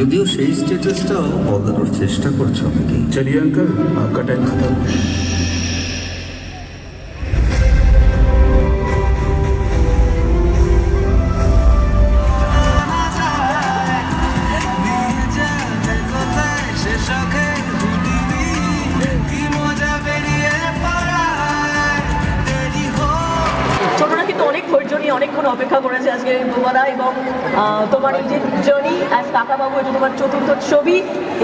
যদিও সেই স্ট্যাটাসটাও বদলানোর চেষ্টা করছো নাকি? चलिए अंकल, आपका टाइम खत्म। ছোটরা কিন্তু অনেক ধৈর্য নিয়ে অনেকক্ষণ অপেক্ষা করেছে আজকে বোমাদা, এবং তোমার এই যে জার্নি অ্যাজ কাকাবাবু, এটা তোমার চতুর্থ ছবি,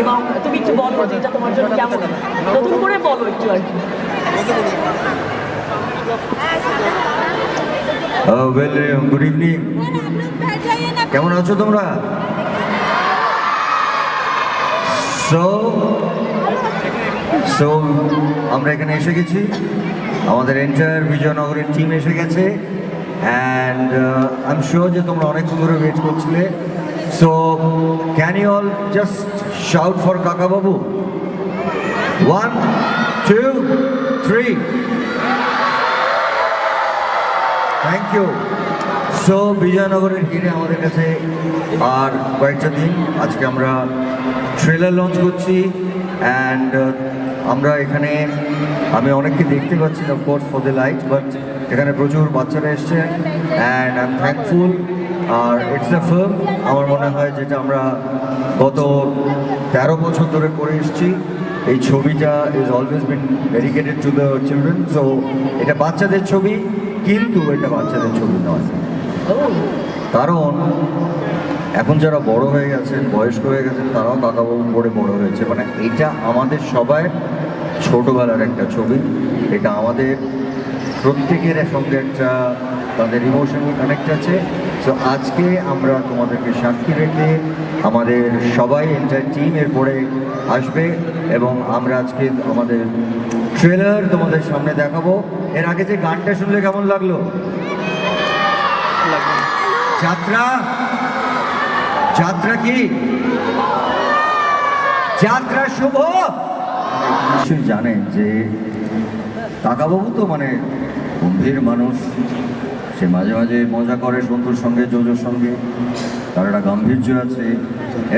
এবং তুমি একটু বলো যে এটা তোমার জন্য কেমন, নতুন করে বলো একটু আর কি। গুড ইভিনিং, কেমন আছো তোমরা? সো আমরা এখানে এসে গেছি, আমাদের এন্টায়ার বিজয়নগরের টিম এসে গেছে, অ্যান্ড আই এম শিওর যে তোমরা অনেকক্ষণ ধরে ওয়েট করছিলে। So can you all just shout for Kakababu? 1 2 3। Thank you. So বিজয়নগরের হিরে আমাদের কাছে আর কয়েকটা দিন, আজকে আমরা ট্রেলার লঞ্চ করছি, অ্যান্ড আমরা এখানে, আমি অনেককে দেখতে পাচ্ছি না of course for the light, but এখানে প্রচুর বাচ্চারা এসছে, অ্যান্ড আই এম থ্যাঙ্কফুল। আর ইটস এ ফিল্ম, আমার মনে হয় যেটা আমরা গত 13 বছর ধরে করে এসেছি। এই ছবিটা is always been dedicated to the children. So এটা বাচ্চাদের ছবি, কিন্তু এটা বাচ্চাদের ছবি নয়, কারণ এখন যারা বড় হয়ে গেছেন, বয়স্ক হয়ে গেছেন, তারাও কাকাবাবু পড়ে বড় হয়েছে। মানে এটা আমাদের সবাই ছোটোবেলার একটা ছবি, এটা আমাদের প্রত্যেকের সঙ্গে একটা তাদের ইমোশনাল কানেক্ট আছে। সো আজকে আমরা তোমাদেরকে সাক্ষী রেখে আমাদের সবাই এন্টার টিম এরপরে আসবে, এবং আমরা আজকে আমাদের ট্রেলার তোমাদের সামনে দেখাবো। এর আগে যে গানটা শুনলে কেমন লাগলো? যাত্রা, যাত্রা কি যাত্রা শুভ। নিশ্চয়ই জানেন যে কাকাবাবু তো মানে গম্ভীর মানুষ, সে মাঝে মাঝে মজা করে সন্তুর সঙ্গে, জোজোর সঙ্গে, তার একটা গাম্ভীর্য আছে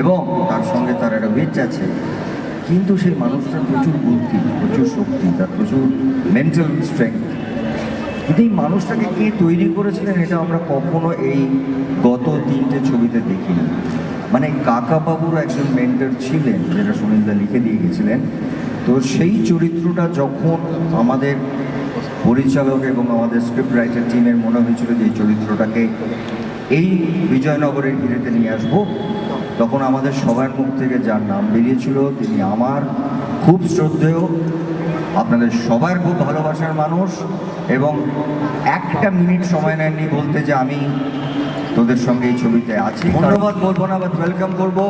এবং তার সঙ্গে তার একটা উইচ আছে, কিন্তু সেই মানুষটার প্রচুর বুদ্ধি, প্রচুর শক্তি, তার প্রচুর মেন্টাল স্ট্রেংথ। কিন্তু এই মানুষটাকে কে তৈরি করেছিলেন এটা আমরা কখনো এই গত 3টে ছবিতে দেখিনি। মানে কাকাবাবুর একজন মেন্টর ছিলেন, যেটা সুনীলদা লিখে দিয়ে গেছিলেন। তো সেই চরিত্রটা যখন আমাদের পরিচালক এবং আমাদের স্ক্রিপ্ট রাইটার টিমের মনে হয়েছিল যে এই চরিত্রটাকে এই বিজয়নগরের হিরেতে নিয়ে আসবো, তখন আমাদের সবার মুখ থেকে যার নাম বেরিয়েছিল, তিনি আমার খুব শ্রদ্ধেয়, আপনাদের সবার খুব ভালোবাসার মানুষ, এবং একটা মিনিট সময় নেননি বলতে যে আমি তোদের সঙ্গে এই ছবিতে আছি। ধন্যবাদ বলবো না, বাট ওয়েলকাম করবো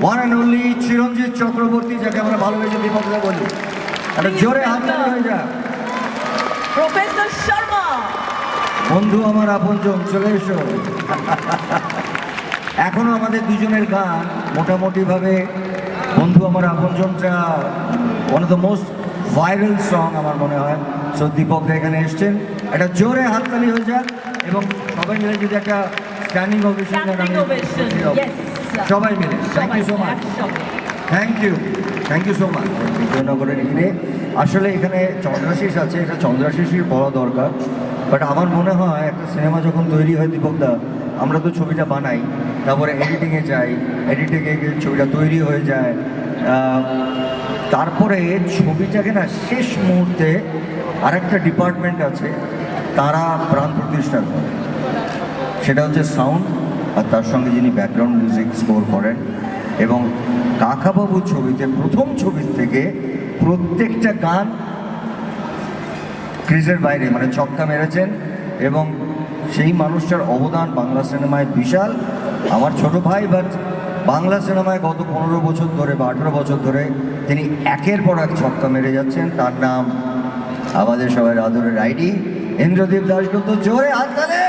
ওয়ান অ্যান্ড অনলি চিরঞ্জিত চক্রবর্তী, যাকে আমরা ভালোবেসে দীপকদা বলি। একটা জোরে হাততালি হয়ে যায়। প্রফেসর শর্মা, বন্ধু আমার আপনজন, চলে এসো। এখনো আমাদের দুজনের গান মোটামুটিভাবে বন্ধু আমার আপনজনটা one of the most viral song আমার মনে হয়। সো দীপকদা এখানে এসছেন, একটা জোরে হাততালি হয়ে যাক, এবং সবাই মিলে যদি একটা স্ট্যান্ডিং ওভেশন সবাই মিলে। Thank you so much, thank you so much. বিজয়নগরের হিরে আসলে এখানে চন্দ্রাশিস আছে, এটা চন্দ্রাশিসই বলা দরকার, বাট আমার মনে হয় একটা সিনেমা যখন তৈরি হয় দীপকদা, আমরা তো ছবিটা বানাই, তারপরে এডিটিংয়ে যাই, এডিটিংয়ে ছবিটা তৈরি হয়ে যায়, তারপরে ছবিটাকে না শেষ মুহূর্তে আরেকটা ডিপার্টমেন্ট আছে, তারা প্রাণ প্রতিষ্ঠা করে, সেটা হচ্ছে সাউন্ড, আর তার সঙ্গে যিনি ব্যাকগ্রাউন্ড মিউজিক স্কোর করেন। এবং কাকাবাবু ছবিতে প্রথম ছবির থেকে প্রত্যেকটা গান ক্রিজের বাইরে, মানে ছক্কা মেরেছেন, এবং সেই মানুষটার অবদান বাংলা সিনেমায় বিশাল। আমার ছোট ভাই, বাট বাংলা সিনেমায় গত 15 বছর ধরে বা 18 বছর ধরে তিনি একের পর এক ছক্কা মেরে যাচ্ছেন। তার নাম আমাদের সবাই আদরের আইডি ইন্দ্রদীপ দাশগুপ্ত। জোরে হাততালি,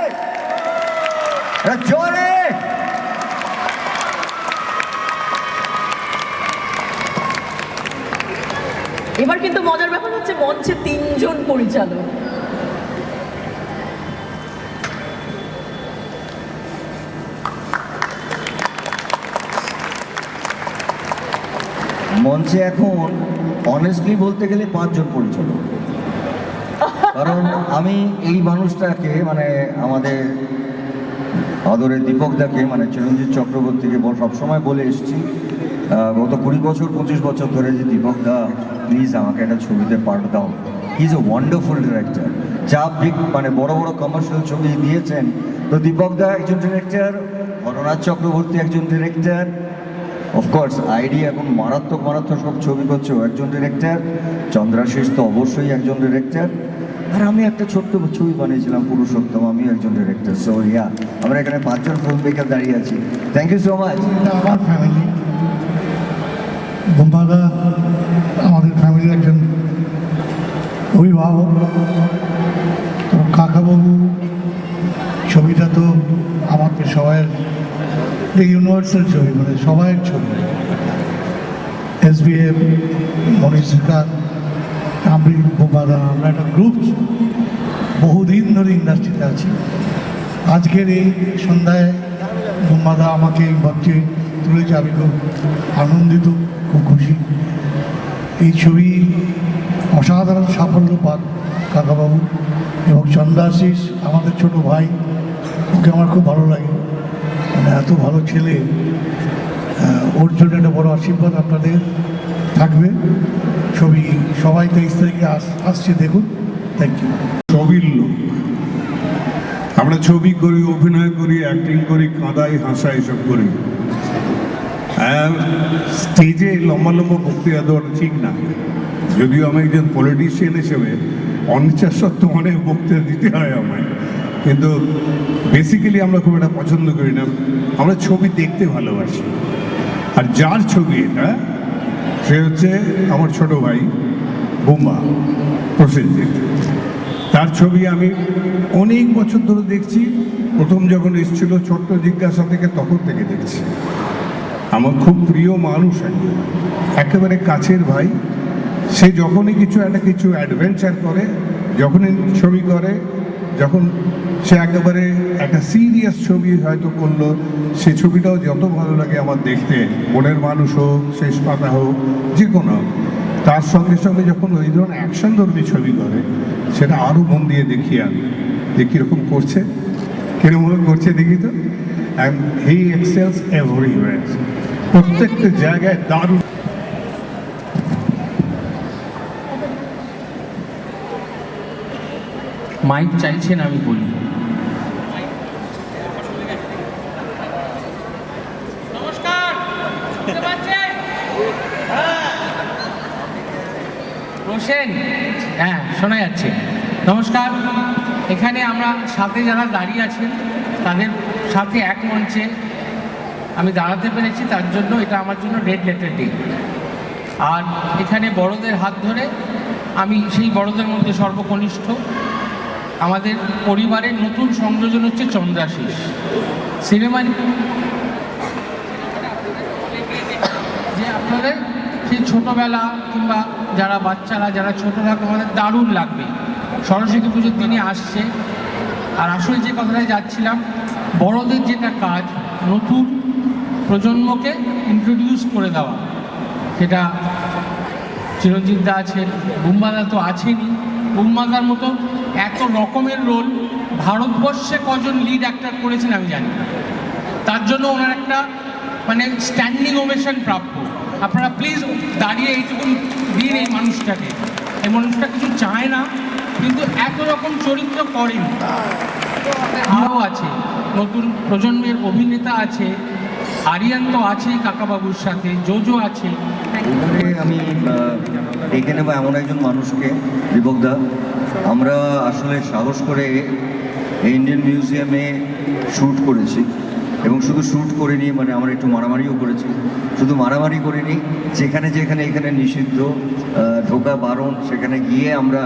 জোরে। এবার কিন্তু মজার ব্যাপার হচ্ছে মঞ্চে 3 জন পরিচালক। মঞ্চে এখন অনেস্টলি বলতে গেলে 5 জন পরিচালক। কারণ আমি এই মানুষটাকে মানে আমাদের আদরের দীপকদাকে মানে চিরঞ্জিত চক্রবর্তীকে সবসময় বলে এসেছি গত 20 বছর 25 বছর ধরে যে দীপকদা প্লিজ আমাকে একটা ছবিতে পার্ট দাও। He is a wonderful director. যা বিগ মানে বড় বড় কমার্শিয়াল ছবি দিয়েছেন, তো দীপকদা একজন ডিরেক্টর, হরনাথ চক্রবর্তী একজন ডিরেক্টর, অফকোর্স আইডি এখন মারাত্মক মারাত্মক সব ছবি করছে ও একজন ডিরেক্টর, চন্দ্রাশিস তো অবশ্যই একজন ডিরেক্টর, আর আমি একটা ছোট্ট ছবি বানিয়েছিলাম পুরুষোত্তম, আমিও একজন ডিরেক্টর। সো ইয়া, আমরা এখানে 5 জন ফিল্ম মেকার দাঁড়িয়ে আছি। Thank you so much. এটা আমার ফ্যামিলি, বোম্বাদা আমাদের ফ্যামিলির একজন অভিভাবক। তো কাকাবাবু ছবিটা তো আমাদের সবাইয়ের ইউনিভার্সাল ছবি, মানে সবাইয়ের ছবি। SBM, মনীষিকা, আমি, বোম্বাদা, আমরা একটা গ্রুপ বহুদিন ধরে ইন্ডাস্ট্রিতে আছি। আজকের এই সন্ধ্যায় বোম্বাদা আমাকে এই মঞ্চে তুলেছে, আমি খুব আনন্দিত, খুব খুশি। এই ছবি অসাধারণ সাফল্য পান কাকাবাবু এবং চন্দ্রাশিস আমাদের ছোট ভাই, ওকে আমার খুব ভালো লাগে, মানে এত ভালো ছেলে। ওর জন্য একটা বড় আশীর্বাদ আপনাদের থাকবে। ছবি সবাই 23 তারিখে আসছে, দেখুন। Thank you. ছবির লোক আমরা ছবি করি, অভিনয় করি, অ্যাক্টিং করি, কাঁদাই হাসা এসব করি। স্টেজে লম্বা লম্বা বক্তৃতা দেওয়া ঠিক না, যদিও আমি একজন পলিটিশিয়ান হিসেবে অনিচ্ছা সত্ত্বেও অনেক বক্তৃতা দিতে হয় আমায়, কিন্তু বেসিক্যালি আমরা খুব একটা পছন্দ করি না। আমরা ছবি দেখতে ভালোবাসি, আর যার ছবি এটা সে হচ্ছে আমার ছোট ভাই বোম্বা প্রসেনজিৎ। তার ছবি আমি অনেক বছর ধরে দেখছি, প্রথম যখন এসেছিল ছোট্ট জিজ্ঞাসা থেকে তখন থেকে দেখছি। আমার খুব প্রিয় মানুষ একজন, একেবারে কাছের ভাই। সে যখনই কিছু অ্যাডভেঞ্চার করে, যখনই ছবি করে, যখন সে একেবারে একটা সিরিয়াস ছবি হয়তো করলো, সে ছবিটাও যত ভালো লাগে আমার দেখতে, মনের মানুষ হোক, শেষ পাতা হোক, যে কোনো। তার সঙ্গে সঙ্গে যখন ওই ধরনের অ্যাকশন ধর্মী ছবি করে, সেটা আরও মন দিয়ে দেখি আমি, যে কীরকম করছে, কীরকম করছে দেখি তো। অ্যান্ড হি এক্সেলস এভরিওয়্যার, প্রত্যেকটা জায়গায় দারুণ। মাইক চাইছেন আমি বলি। নমস্কার, শুনতে পাচ্ছেন? রোশেন, হ্যাঁ শোনা যাচ্ছে। নমস্কার, এখানে আমরা সাথে যারা দাঁড়িয়ে আছেন তাদের সাথে এক মঞ্চে আমি দাঁড়াতে পেরেছি, তার জন্য এটা আমার জন্য রেড লেটার ডে। আর এখানে বড়দের হাত ধরে, আমি সেই বড়দের মধ্যে সর্বকনিষ্ঠ। আমাদের পরিবারের নতুন সংযোজন হচ্ছে চন্দ্রাশিস। সিনেমা যে আপনাদের সেই ছোটোবেলা কিংবা যারা বাচ্চারা যারা ছোটো থাকে আমাদের দারুণ লাগবে। সরস্বতী পুজোর দিনে আসছে, আর আসলে যে কথাটায় যাচ্ছিলাম, বড়দের যেটা কাজ নতুন প্রজন্মকে ইন্ট্রোডিউস করে দেওয়া, সেটা চিরঞ্জিত দা আছেন, বোম্বাদা তো আছেনই। বোম্বাদার মতো এত রকমের রোল ভারতবর্ষে কজন লিড অ্যাক্টর করেছেন আমি জানি না, তার জন্য ওনার একটা মানে স্ট্যান্ডিং ওভেশন প্রাপ্য। আপনারা প্লিজ দাঁড়িয়ে এইটুকুন দিন এই মানুষটাকে। এই মানুষটা কিছু চায় না, কিন্তু এত রকম চরিত্র করেন। আরও আছে নতুন প্রজন্মের অভিনেতা আছে, আরিয়ান তো আছেই কাকাবাবুর সাথে, জোজো আছে। আমি ডেকে নেবো এমন একজন মানুষকে, দীপকদা। আমরা আসলে সাহস করে ইন্ডিয়ান মিউজিয়ামে শ্যুট করেছি, এবং শুধু শ্যুট করিনি, মানে আমরা একটু মারামারিও করেছি। শুধু মারামারি করিনি, যেখানে যেখানে এখানে নিষিদ্ধ, ঢোকা বারণ, সেখানে গিয়ে আমরা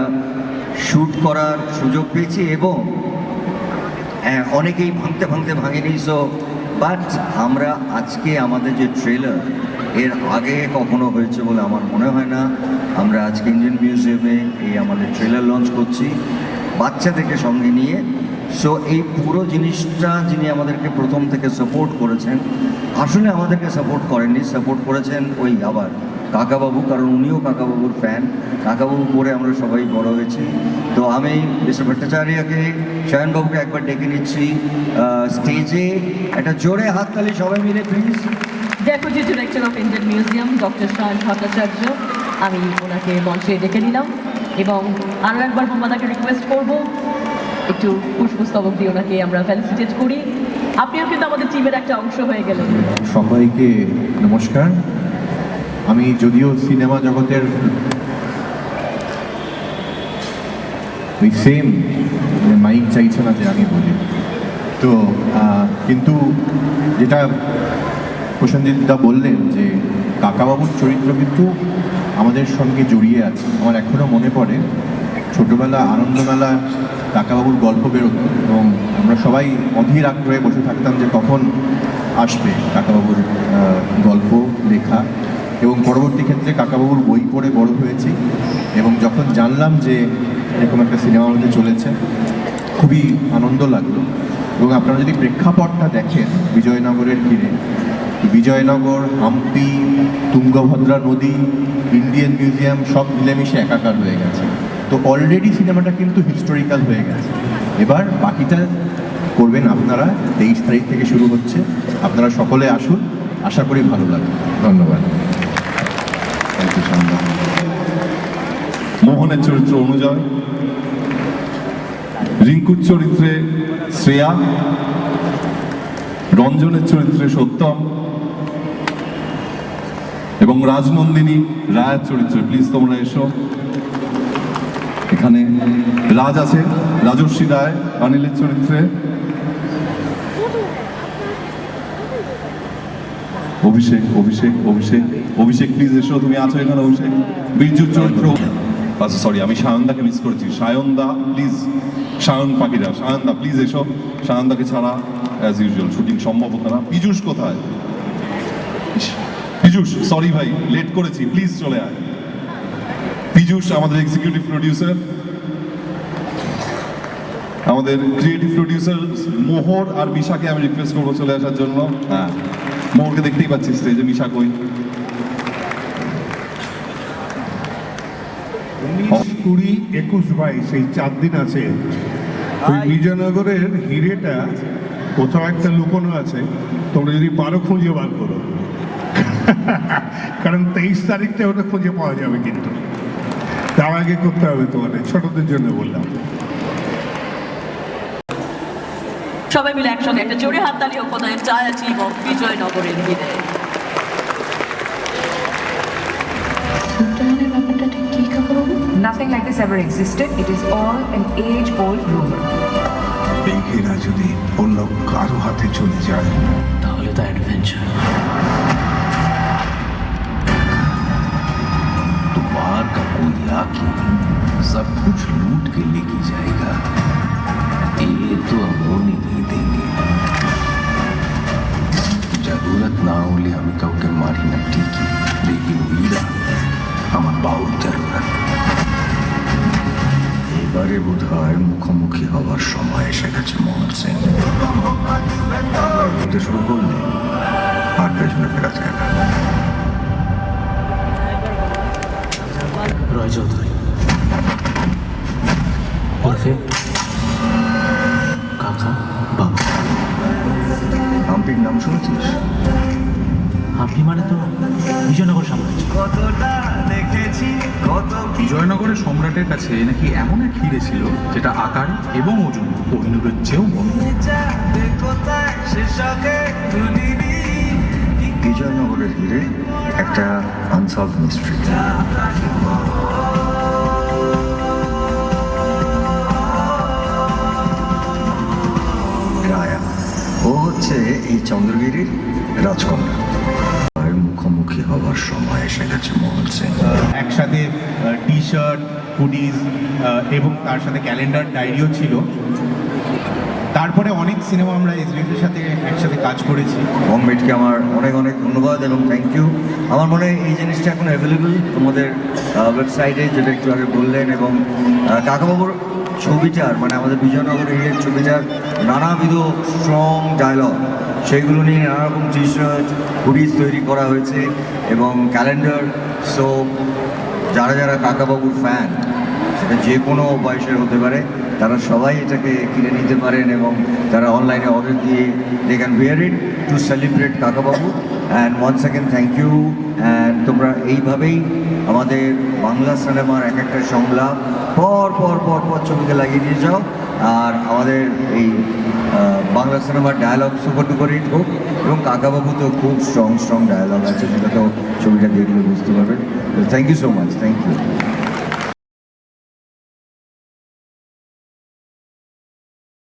শ্যুট করার সুযোগ পেয়েছি, এবং অনেকেই ভাঙতে ভাঙতে ভাঙেনি। সো বাট আমরা আজকে আমাদের যে ট্রেলার, এর আগে কখনো হয়েছে বলে আমার মনে হয় না। আমরা আজকে ইন্ডিয়ান মিউজিয়ামে এই আমাদের ট্রেলার লঞ্চ করছি বাচ্চাদেরকে সঙ্গে নিয়ে। সো এই পুরো জিনিসটা যিনি আমাদেরকে প্রথম থেকে সাপোর্ট করেছেন, আসলে আমাদেরকে সাপোর্ট করেননি, সাপোর্ট করেছেন ওই আবার কাকাবাবু, কারণ উনিও কাকাবাবুর ফ্যান। কাকাবাবু পরে আমরা সবাই বড় হয়েছি। তো আমি মিস্টার ভট্টাচার্যকে, সায়নবাবুকে একবার ডেকে নিচ্ছি স্টেজে। একটা জোরে হাততালি সবাই মিলে please. Deputy director of Indian museum doctor Sayan Bhattacharya, আমি ওনাকে মঞ্চে ডেকে নিলাম এবং আরও একবার বোমাদাকে রিকোয়েস্ট করব একটু পুষ্পস্তবক দিয়ে ওনাকে আমরা ফেলিসিটেট করি। আপনিও কিন্তু আমাদের টিমের একটা অংশ হয়ে গেলেন। সবাইকে নমস্কার। আমি যদিও সিনেমা জগতের ওই সেম মাইক চাইছে না যে আমি বলি, তো কিন্তু যেটা প্রসেনজিৎ দা বললেন যে কাকাবাবুর চরিত্র কিন্তু আমাদের সঙ্গে জড়িয়ে আছে। আমার এখনও মনে পড়ে ছোটোবেলা আনন্দমেলা কাকাবাবুর গল্প বেরোতো এবং আমরা সবাই অধীর আগ্রহে বসে থাকতাম যে কখন আসবে কাকাবাবুর গল্প লেখা। এবং পরবর্তী ক্ষেত্রে কাকাবাবুর বই পড়ে বড় হয়েছি এবং যখন জানলাম যে এরকম একটা সিনেমা হতে চলেছে খুবই আনন্দ লাগলো। এবং আপনারা যদি প্রেক্ষাপটটা দেখেন বিজয়নগরের ঘিরে, বিজয়নগর, হাম্পি, তুঙ্গভদ্রা নদী, ইন্ডিয়ান মিউজিয়াম সব মিলেমিশে একাকার হয়ে গেছে। তো অলরেডি সিনেমাটা কিন্তু হিস্টোরিক্যাল হয়ে গেছে। এবার বাকিটা করবেন আপনারা। 23 তারিখ থেকে শুরু হচ্ছে, আপনারা সকলে আসুন, আশা করি ভালো লাগবে। ধন্যবাদ। মোহনের চরিত্রে অনুজয়, রিঙ্কুর চরিত্রে শ্রেয়া, রঞ্জনের চরিত্রে সত্যম এবং রাজনন্দিনী রায়ের চরিত্রে। প্লিজ তোমরা এসো। এখানে রাজ আছে, রাজস্বী রায় অনিলের চরিত্রে, অভিষেক অভিষেক অভিষেক অভিষেক প্লিজ এসো। তুমি আছো এখানে অভিষেক। বীরজুর চরিত্র, আচ্ছা সরি আমি সায়নদাকে মিস করেছি। সায়নদা প্লিজ, সায়ন পাখিরা, সায়নদা প্লিজ এসো। সায়নদাকে ছাড়া অ্যাজ ইউজুয়াল শুটিং সম্ভব হতো না। পীযূষ কোথায়? পীযূষ সরি ভাই লেট করেছি, প্লিজ চলে আয়। পীযূষ আমাদের এক্সিকিউটিভ প্রডিউসার, আমাদের ক্রিয়েটিভ প্রডিউসার মোহর আর মিশাকে আমি রিকোয়েস্ট করবো চলে আসার জন্য। হ্যাঁ মোহরকে দেখতেই পাচ্ছি স্টেজে, মিশা কই? 19, 20, 21, 22 এই 4 দিন আছে। ওই বিজয়নগরের হিরেটা কোথাও একটা লুকোনো আছে, তোমরা যদি পারো খুঁজে বার করো। কারণ 23 তারিখটা ওটা খুঁজে পাওয়া যাবে, কিন্তু তার আগে করতে হবে তোমাদের। ছোটদের জন্য বললাম। সবাই মিলে একসঙ্গে একটা জোরে হাততালি হোক কোথায় চায়াচি এবং বিজয়নগরের ঘিরে। Nothing like this ever existed. It is all an age-old rumor. এই হীরা যদি অন্য কারো হাতে চলে যায় তাহলে তো অ্যাডভেঞ্চার। तुम्हार का कोई आके सब कुछ लूट के लेके जाएगा, ये तो हम होने नहीं देंगे। जरूरत ना होले हमें काउके मारी ना टीकी, लेकिन हीरा আমার বাউল জরুরত। এবারে বোধহয় মুখোমুখি হওয়ার সময় এসে গেছে মোহন সিং। হতে শুরু করলে আর পেছনে ফেরা যায় না। রয় চৌধুরী কাকা বাবু। হাম্পির নাম শুনেছিস? হাম্পি মানে তো বিজয়নগর সাম্রাজ্য। বিজয়নগরের সম্রাটের কাছে নাকি এমন এক হিরে ছিল যেটা আকার এবং ওজন কোহিনূরের চেয়েও বড়। বিজয়নগরের হিরে একটা আনসলভ মিস্ট্রি। রায়া, ও হচ্ছে এই চন্দ্রগিরির রাজকন্যা। মুখোমুখি হওয়ার সময় এসে গেছে মোহন সিং। একসাথে টি শার্ট, হুডিজ এবং তার সাথে ক্যালেন্ডার ডায়েরিও ছিল। তারপরে অনেক সিনেমা আমরা এসবিএফের সাথে একসাথে কাজ করেছি। বম্বেটকে আমার অনেক অনেক ধন্যবাদ এবং থ্যাংক ইউ। আমার মনে হয় এই জিনিসটা এখন অ্যাভেলেবল তোমাদের ওয়েবসাইটে, যেটা একটু আগে বললেন। এবং কাকাবাবুর ছবিটার মানে আমাদের বিজয়নগর এরিয়ার ছবিটার নানাবিধ স্ট্রং ডায়লগ সেইগুলো নিয়ে নানা রকম টি শার্ট হুডিস তৈরি করা হয়েছে এবং ক্যালেন্ডার। সো যারা যারা কাকাবাবুর ফ্যান, সেটা যে কোনো বয়সের হতে পারে, তারা সবাই এটাকে কিনে নিতে পারেন এবং তারা অনলাইনে অর্ডার দিয়ে they can wear it to celebrate Kakababu. And once second thank you. And তোমরা এইভাবেই আমাদের বাংলা সিনেমার এক একটা সংলাপ পর পর পর পর ছবিতে লাগিয়ে দিয়ে যাও। আর আমাদের এই বাংলা সিনেমার ডায়ালগ সুপার ডুপার হিট হোক। এবং কাকাবাবু তো খুব স্ট্রং ডায়ালগ আছে, সেটা তো ছবিটা দেখলে বুঝতে পারবেন। Thank you so much, thank you.